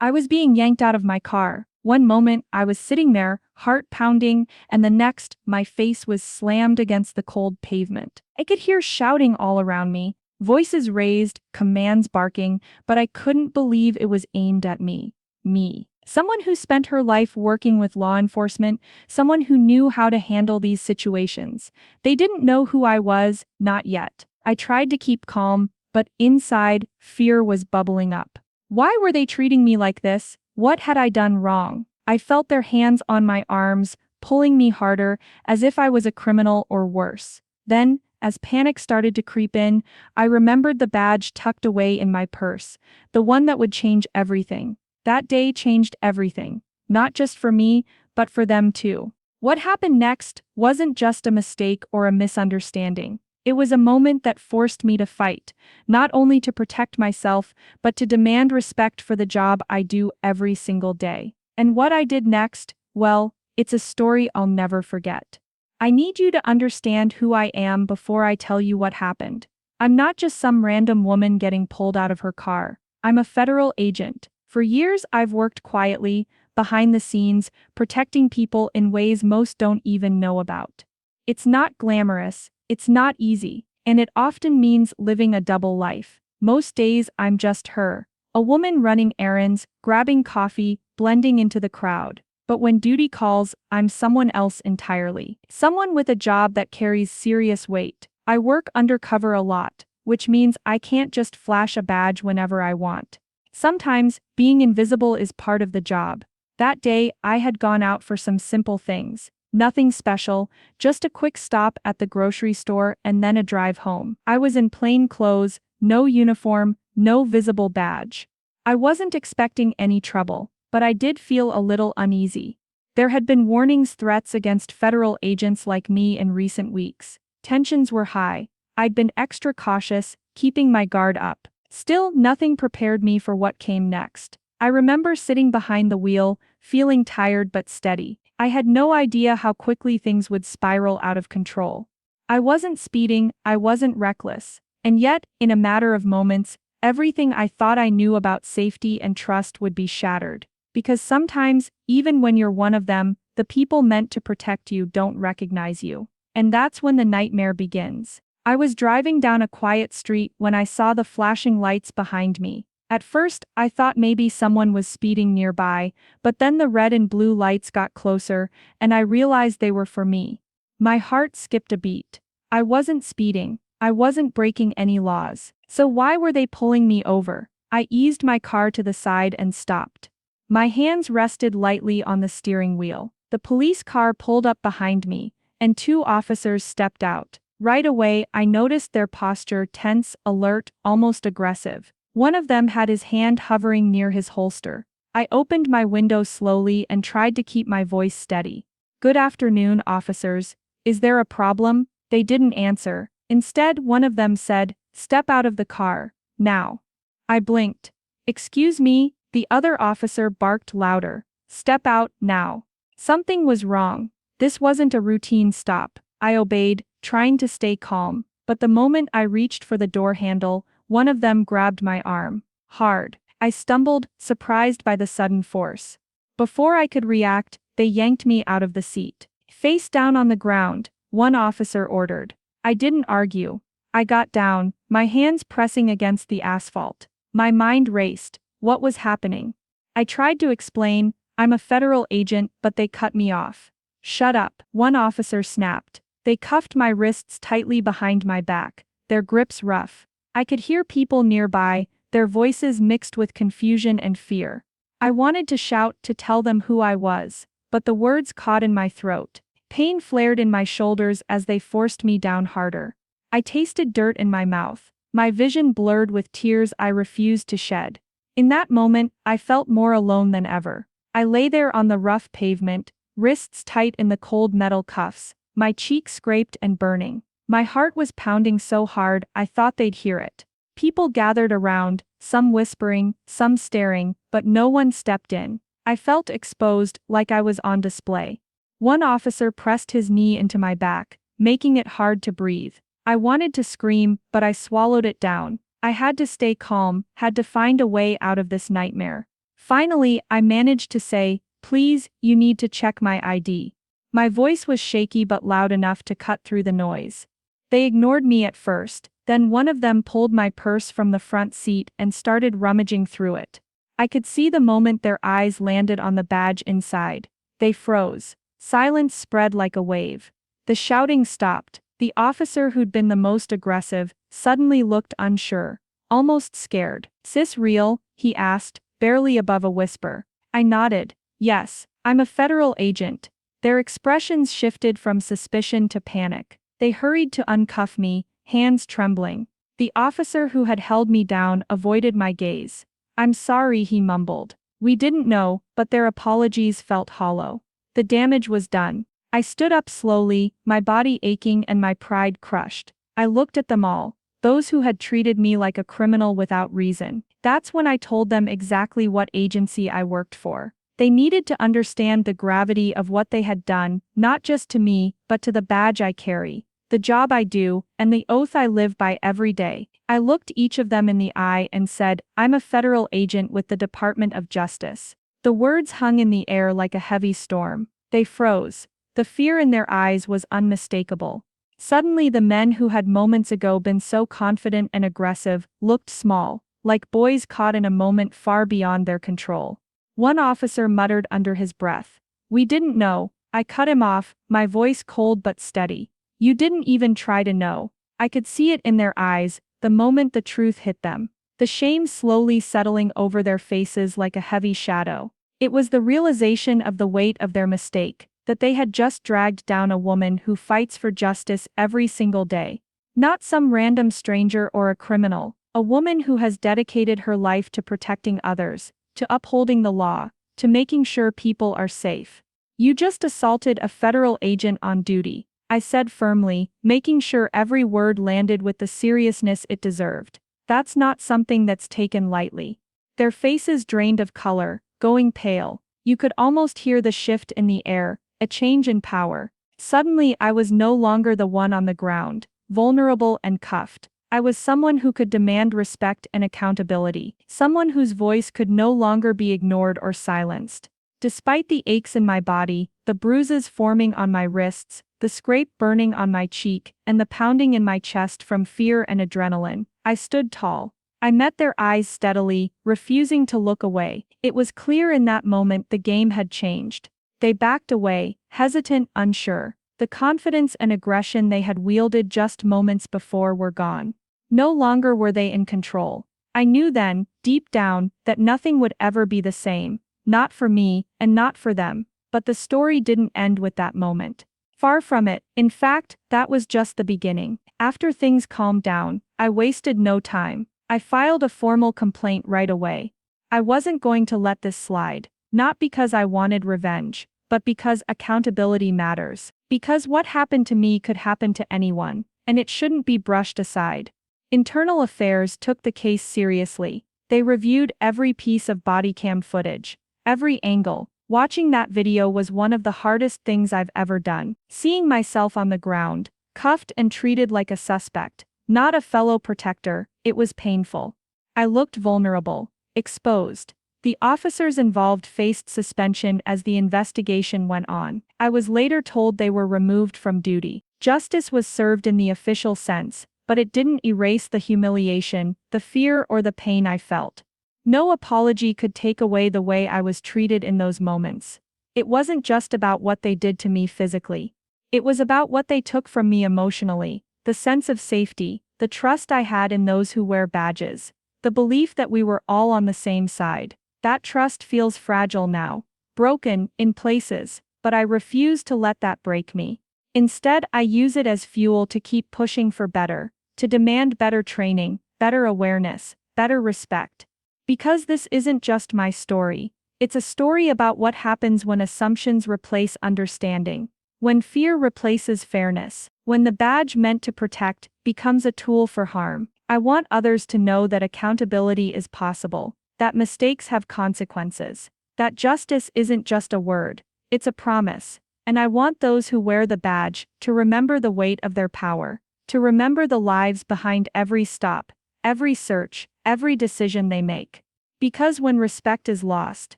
I was being yanked out of my car. One moment, I was sitting there, heart pounding, and the next, my face was slammed against the cold pavement. I could hear shouting all around me, voices raised, commands barking, but I couldn't believe it was aimed at me. Me. Someone who spent her life working with law enforcement, someone who knew how to handle these situations. They didn't know who I was, not yet. I tried to keep calm, but inside, fear was bubbling up. Why were they treating me like this? What had I done wrong? I felt their hands on my arms, pulling me harder, as if I was a criminal or worse. Then, as panic started to creep in, I remembered the badge tucked away in my purse, the one that would change everything. That day changed everything, not just for me, but for them too. What happened next wasn't just a mistake or a misunderstanding. It was a moment that forced me to fight, not only to protect myself, but to demand respect for the job I do every single day. And what I did next, well, it's a story I'll never forget. I need you to understand who I am before I tell you what happened. I'm not just some random woman getting pulled out of her car. I'm a federal agent. For years, I've worked quietly, behind the scenes, protecting people in ways most don't even know about. It's not glamorous, it's not easy, and it often means living a double life. Most days, I'm just her, a woman running errands, grabbing coffee, blending into the crowd. But when duty calls, I'm someone else entirely. Someone with a job that carries serious weight. I work undercover a lot, which means I can't just flash a badge whenever I want. Sometimes, being invisible is part of the job. That day, I had gone out for some simple things. Nothing special, just a quick stop at the grocery store and then a drive home. I was in plain clothes, no uniform, no visible badge. I wasn't expecting any trouble, but I did feel a little uneasy. There had been threats against federal agents like me in recent weeks. Tensions were high. I'd been extra cautious, keeping my guard up. Still, nothing prepared me for what came next. I remember sitting behind the wheel, feeling tired but steady. I had no idea how quickly things would spiral out of control. I wasn't speeding, I wasn't reckless. And yet, in a matter of moments, everything I thought I knew about safety and trust would be shattered. Because sometimes, even when you're one of them, the people meant to protect you don't recognize you. And that's when the nightmare begins. I was driving down a quiet street when I saw the flashing lights behind me. At first, I thought maybe someone was speeding nearby, but then the red and blue lights got closer, and I realized they were for me. My heart skipped a beat. I wasn't speeding. I wasn't breaking any laws. So why were they pulling me over? I eased my car to the side and stopped. My hands rested lightly on the steering wheel. The police car pulled up behind me, and two officers stepped out. Right away, I noticed their posture tense, alert, almost aggressive. One of them had his hand hovering near his holster. I opened my window slowly and tried to keep my voice steady. "Good afternoon, officers. Is there a problem?" They didn't answer. Instead, one of them said, "Step out of the car, now." I blinked. "Excuse me," the other officer barked louder. "Step out, now." Something was wrong. This wasn't a routine stop. I obeyed, trying to stay calm, but the moment I reached for the door handle, one of them grabbed my arm. Hard. I stumbled, surprised by the sudden force. Before I could react, they yanked me out of the seat. "Face down on the ground," one officer ordered. I didn't argue. I got down, my hands pressing against the asphalt. My mind raced. What was happening? I tried to explain, "I'm a federal agent," but they cut me off. "Shut up," one officer snapped. They cuffed my wrists tightly behind my back, their grips rough. I could hear people nearby, their voices mixed with confusion and fear. I wanted to shout to tell them who I was, but the words caught in my throat. Pain flared in my shoulders as they forced me down harder. I tasted dirt in my mouth, my vision blurred with tears I refused to shed. In that moment, I felt more alone than ever. I lay there on the rough pavement, wrists tight in the cold metal cuffs, my cheeks scraped and burning. My heart was pounding so hard I thought they'd hear it. People gathered around, some whispering, some staring, but no one stepped in. I felt exposed, like I was on display. One officer pressed his knee into my back, making it hard to breathe. I wanted to scream, but I swallowed it down. I had to stay calm, had to find a way out of this nightmare. Finally, I managed to say, "Please, you need to check my ID." My voice was shaky but loud enough to cut through the noise. They ignored me at first, then one of them pulled my purse from the front seat and started rummaging through it. I could see the moment their eyes landed on the badge inside. They froze. Silence spread like a wave. The shouting stopped. The officer who'd been the most aggressive suddenly looked unsure, almost scared. "Sis real?" he asked, barely above a whisper. I nodded. "Yes, I'm a federal agent." Their expressions shifted from suspicion to panic. They hurried to uncuff me, hands trembling. The officer who had held me down avoided my gaze. "I'm sorry," he mumbled. "We didn't know," but their apologies felt hollow. The damage was done. I stood up slowly, my body aching and my pride crushed. I looked at them all, those who had treated me like a criminal without reason. That's when I told them exactly what agency I worked for. They needed to understand the gravity of what they had done, not just to me, but to the badge I carry, the job I do, and the oath I live by every day. I looked each of them in the eye and said, "I'm a federal agent with the Department of Justice." The words hung in the air like a heavy storm. They froze. The fear in their eyes was unmistakable. Suddenly the men who had moments ago been so confident and aggressive looked small, like boys caught in a moment far beyond their control. One officer muttered under his breath. "We didn't know." I cut him off, my voice cold but steady. "You didn't even try to know." I could see it in their eyes, the moment the truth hit them. The shame slowly settling over their faces like a heavy shadow. It was the realization of the weight of their mistake, that they had just dragged down a woman who fights for justice every single day. Not some random stranger or a criminal, a woman who has dedicated her life to protecting others, to upholding the law, to making sure people are safe. "You just assaulted a federal agent on duty," I said firmly, making sure every word landed with the seriousness it deserved. "That's not something that's taken lightly." Their faces drained of color, going pale. You could almost hear the shift in the air, a change in power. Suddenly I was no longer the one on the ground, vulnerable and cuffed. I was someone who could demand respect and accountability, someone whose voice could no longer be ignored or silenced. Despite the aches in my body, the bruises forming on my wrists, the scrape burning on my cheek, and the pounding in my chest from fear and adrenaline, I stood tall. I met their eyes steadily, refusing to look away. It was clear in that moment the game had changed. They backed away, hesitant, unsure. The confidence and aggression they had wielded just moments before were gone. No longer were they in control. I knew then, deep down, that nothing would ever be the same, not for me, and not for them. But the story didn't end with that moment. Far from it. In fact, that was just the beginning. After things calmed down, I wasted no time. I filed a formal complaint right away. I wasn't going to let this slide, not because I wanted revenge, but because accountability matters. Because what happened to me could happen to anyone, and it shouldn't be brushed aside. Internal Affairs took the case seriously. They reviewed every piece of body cam footage, every angle. Watching that video was one of the hardest things I've ever done. Seeing myself on the ground, cuffed and treated like a suspect, not a fellow protector, it was painful. I looked vulnerable, exposed. The officers involved faced suspension as the investigation went on. I was later told they were removed from duty. Justice was served in the official sense, but it didn't erase the humiliation, the fear or the pain I felt. No apology could take away the way I was treated in those moments. It wasn't just about what they did to me physically. It was about what they took from me emotionally, the sense of safety, the trust I had in those who wear badges, the belief that we were all on the same side. That trust feels fragile now, broken, in places, but I refuse to let that break me. Instead, I use it as fuel to keep pushing for better, to demand better training, better awareness, better respect. Because this isn't just my story, it's a story about what happens when assumptions replace understanding, when fear replaces fairness, when the badge meant to protect becomes a tool for harm. I want others to know that accountability is possible, that mistakes have consequences, that justice isn't just a word, it's a promise. And I want those who wear the badge to remember the weight of their power, to remember the lives behind every stop, every search, every decision they make. Because when respect is lost,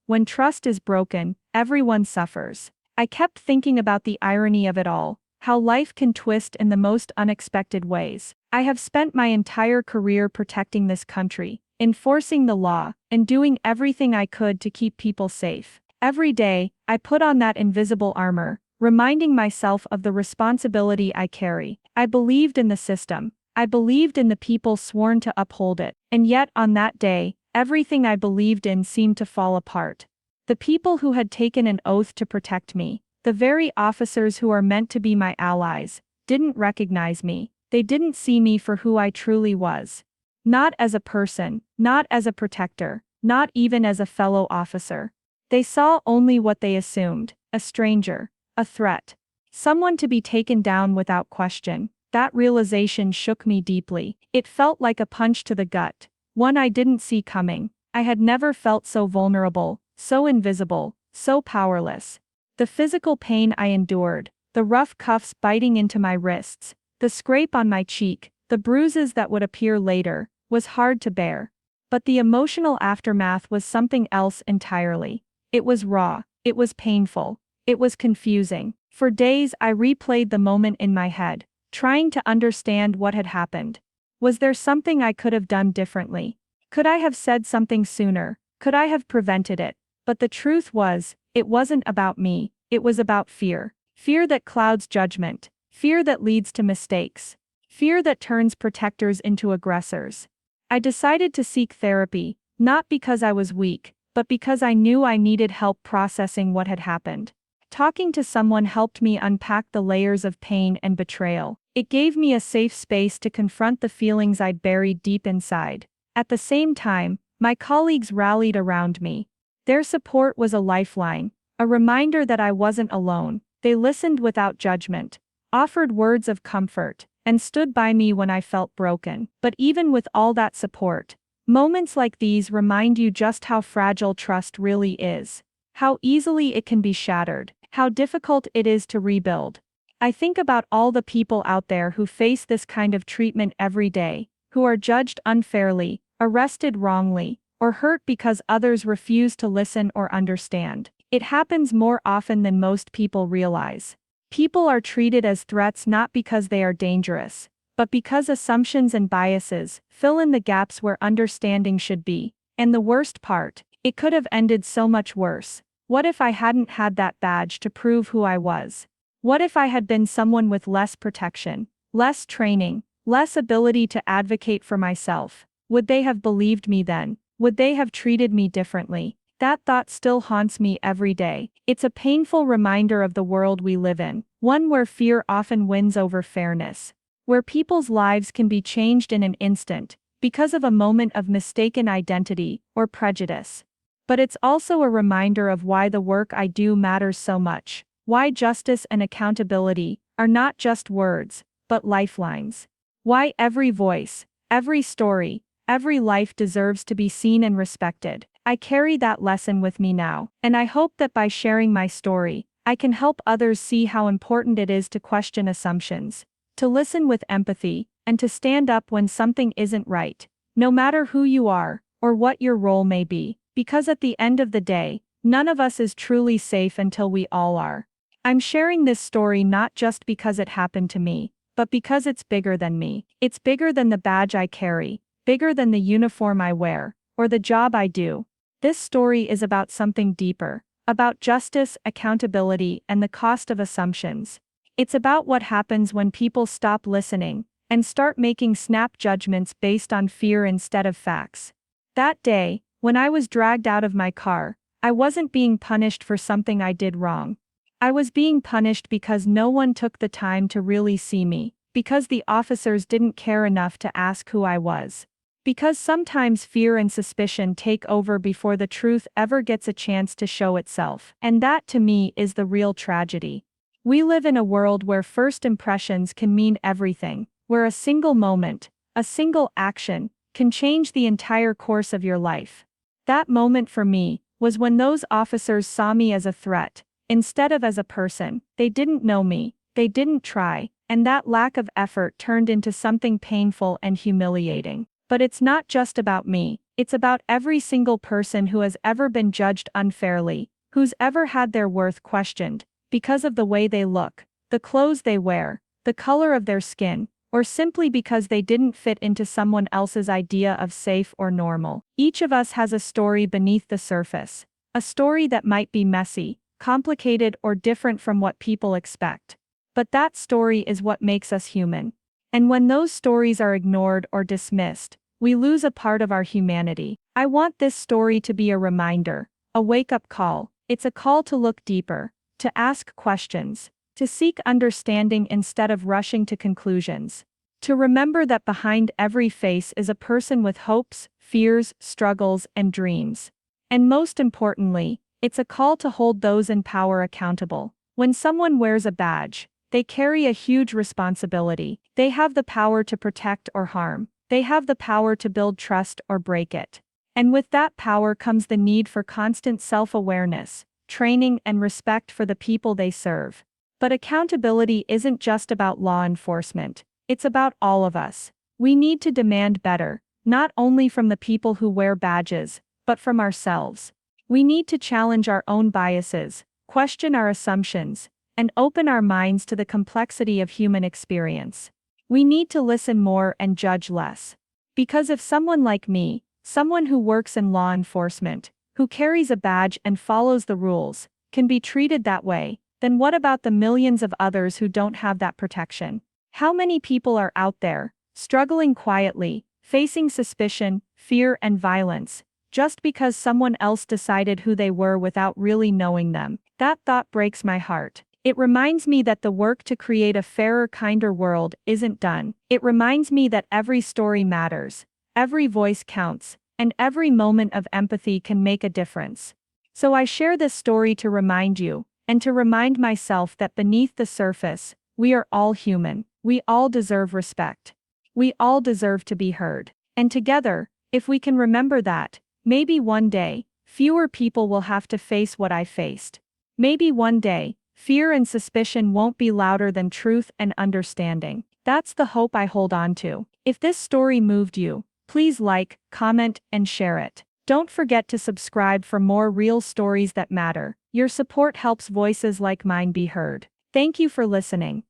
when trust is broken, everyone suffers. I kept thinking about the irony of it all, how life can twist in the most unexpected ways. I have spent my entire career protecting this country, enforcing the law, and doing everything I could to keep people safe. Every day, I put on that invisible armor, reminding myself of the responsibility I carry. I believed in the system. I believed in the people sworn to uphold it. And yet, on that day, everything I believed in seemed to fall apart. The people who had taken an oath to protect me, the very officers who are meant to be my allies, didn't recognize me. They didn't see me for who I truly was. Not as a person, not as a protector, not even as a fellow officer. They saw only what they assumed, a stranger, a threat, someone to be taken down without question. That realization shook me deeply. It felt like a punch to the gut, one I didn't see coming. I had never felt so vulnerable, so invisible, so powerless. The physical pain I endured, the rough cuffs biting into my wrists, the scrape on my cheek, the bruises that would appear later, was hard to bear. But the emotional aftermath was something else entirely. It was raw, it was painful, it was confusing. For days I replayed the moment in my head, trying to understand what had happened. Was there something I could have done differently? Could I have said something sooner? Could I have prevented it? But the truth was, it wasn't about me, it was about fear. Fear that clouds judgment. Fear that leads to mistakes. Fear that turns protectors into aggressors. I decided to seek therapy, not because I was weak, but because I knew I needed help processing what had happened. Talking to someone helped me unpack the layers of pain and betrayal. It gave me a safe space to confront the feelings I'd buried deep inside. At the same time, my colleagues rallied around me. Their support was a lifeline, a reminder that I wasn't alone. They listened without judgment, offered words of comfort, and stood by me when I felt broken. But even with all that support, moments like these remind you just how fragile trust really is, how easily it can be shattered, how difficult it is to rebuild. I think about all the people out there who face this kind of treatment every day, who are judged unfairly, arrested wrongly, or hurt because others refuse to listen or understand. It happens more often than most people realize. People are treated as threats not because they are dangerous, but because assumptions and biases fill in the gaps where understanding should be. And the worst part, it could have ended so much worse. What if I hadn't had that badge to prove who I was? What if I had been someone with less protection, less training, less ability to advocate for myself? Would they have believed me then? Would they have treated me differently? That thought still haunts me every day. It's a painful reminder of the world we live in, one where fear often wins over fairness, where people's lives can be changed in an instant, because of a moment of mistaken identity or prejudice. But it's also a reminder of why the work I do matters so much, why justice and accountability are not just words, but lifelines. Why every voice, every story, every life deserves to be seen and respected. I carry that lesson with me now, and I hope that by sharing my story, I can help others see how important it is to question assumptions, to listen with empathy, and to stand up when something isn't right, no matter who you are, or what your role may be, because at the end of the day, none of us is truly safe until we all are. I'm sharing this story not just because it happened to me, but because it's bigger than me. It's bigger than the badge I carry, bigger than the uniform I wear, or the job I do. This story is about something deeper, about justice, accountability, and the cost of assumptions. It's about what happens when people stop listening and start making snap judgments based on fear instead of facts. That day, when I was dragged out of my car, I wasn't being punished for something I did wrong. I was being punished because no one took the time to really see me, because the officers didn't care enough to ask who I was. Because sometimes fear and suspicion take over before the truth ever gets a chance to show itself. And that, to me, is the real tragedy. We live in a world where first impressions can mean everything, where a single moment, a single action, can change the entire course of your life. That moment for me was when those officers saw me as a threat, instead of as a person. They didn't know me, they didn't try, and that lack of effort turned into something painful and humiliating. But it's not just about me, it's about every single person who has ever been judged unfairly, who's ever had their worth questioned, because of the way they look, the clothes they wear, the color of their skin, or simply because they didn't fit into someone else's idea of safe or normal. Each of us has a story beneath the surface, a story that might be messy, complicated, or different from what people expect. But that story is what makes us human. And when those stories are ignored or dismissed, we lose a part of our humanity. I want this story to be a reminder, a wake-up call. It's a call to look deeper, to ask questions, to seek understanding instead of rushing to conclusions. To remember that behind every face is a person with hopes, fears, struggles, and dreams. And most importantly, it's a call to hold those in power accountable. When someone wears a badge, they carry a huge responsibility. They have the power to protect or harm. They have the power to build trust or break it. And with that power comes the need for constant self-awareness, training, and respect for the people they serve. But accountability isn't just about law enforcement. It's about all of us. We need to demand better, not only from the people who wear badges, but from ourselves. We need to challenge our own biases, question our assumptions, and open our minds to the complexity of human experience. We need to listen more and judge less. Because if someone like me, someone who works in law enforcement, who carries a badge and follows the rules, can be treated that way, then what about the millions of others who don't have that protection? How many people are out there, struggling quietly, facing suspicion, fear, and violence, just because someone else decided who they were without really knowing them? That thought breaks my heart. It reminds me that the work to create a fairer, kinder world isn't done. It reminds me that every story matters, every voice counts, and every moment of empathy can make a difference. So I share this story to remind you, and to remind myself that beneath the surface, we are all human. We all deserve respect. We all deserve to be heard. And together, if we can remember that, maybe one day, fewer people will have to face what I faced. Maybe one day, fear and suspicion won't be louder than truth and understanding. That's the hope I hold on to. If this story moved you, please like, comment, and share it. Don't forget to subscribe for more real stories that matter. Your support helps voices like mine be heard. Thank you for listening.